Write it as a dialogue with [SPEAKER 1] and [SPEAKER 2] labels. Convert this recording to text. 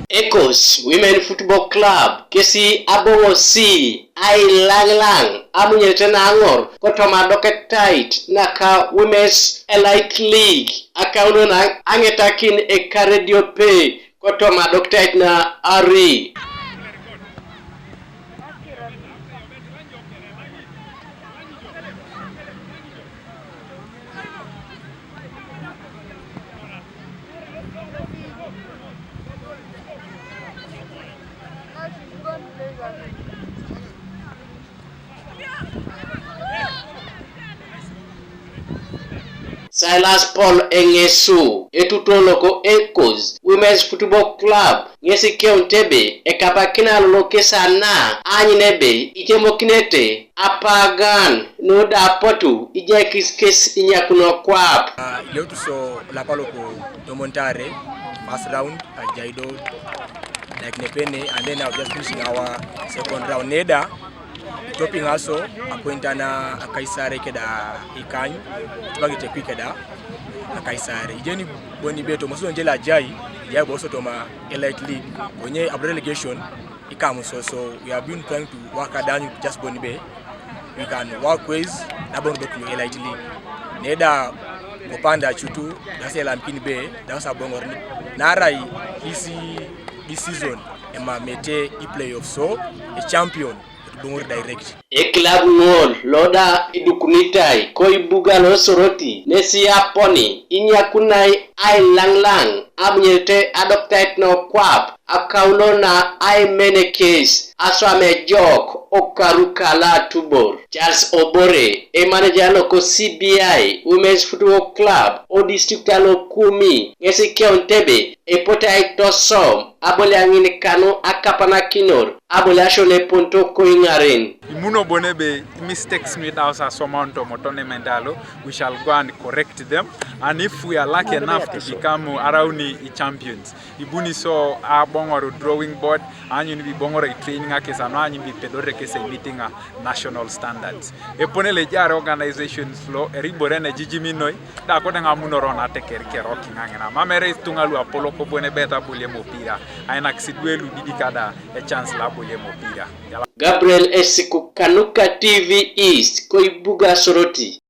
[SPEAKER 1] Ecos Women Football Club kesi abongo si ai lang amunyetena angor kotoma Adoketait Naka Women's Elite League akauno na angetakin e radio pay kotoma Adoketait na ari Silas Paul Engesu etutoloko Ecos Women's Football Club ngesi Keontebe ekabakina lokesa na anyinebe itemokinete apagan no da potu ije kiskes inyakuno kwap
[SPEAKER 2] leo tuso la paloko domontare first round Jaido like Nepene, and then I'll just finishing our second round neda topping also appointana akaisare keda ikanyu tubagite kwikeda akaisare ijeni boni beto muso njela jai jai boso toma elite league onye ab relegation ikamuso. So we have been trying to work down just boni be we can work ways na bono boku elite league neda kopanda chutu nasela mpini be dasa bongo narai this season ema mete i playoff so a champion direct
[SPEAKER 1] e club ngol loda idukunitai koi bugalo soroti nesi aponi inyakunai ai lang amnyete Adoketait no kwap akaulo na ai mene case aswame jok okarukala Atubor Charles Obore e manager loko CBI Women's Football Club o district alo kumi ngesi Keontebe e potai tosom abole angine kano akapana kinor abole ashone ponto ko ingaren
[SPEAKER 3] imuno bonebe mistakes made us as somonto motone mendalo we shall go and correct them, and if we are lucky enough to become around champions ibuni so a bongoro drawing board anyu ni bongoro training akesa no anyu bi pedore kese meeting a national standards e ponele jare organizations flow eribore na jijiminoi da ko nga munorona tekerkero kingangena mamere tungalu apolo ko bone beta bule mopira aina kisidwelu didikada a chance la bule mopira.
[SPEAKER 1] Gabriel Esiku Kanuka TV East Koibuga Soroti.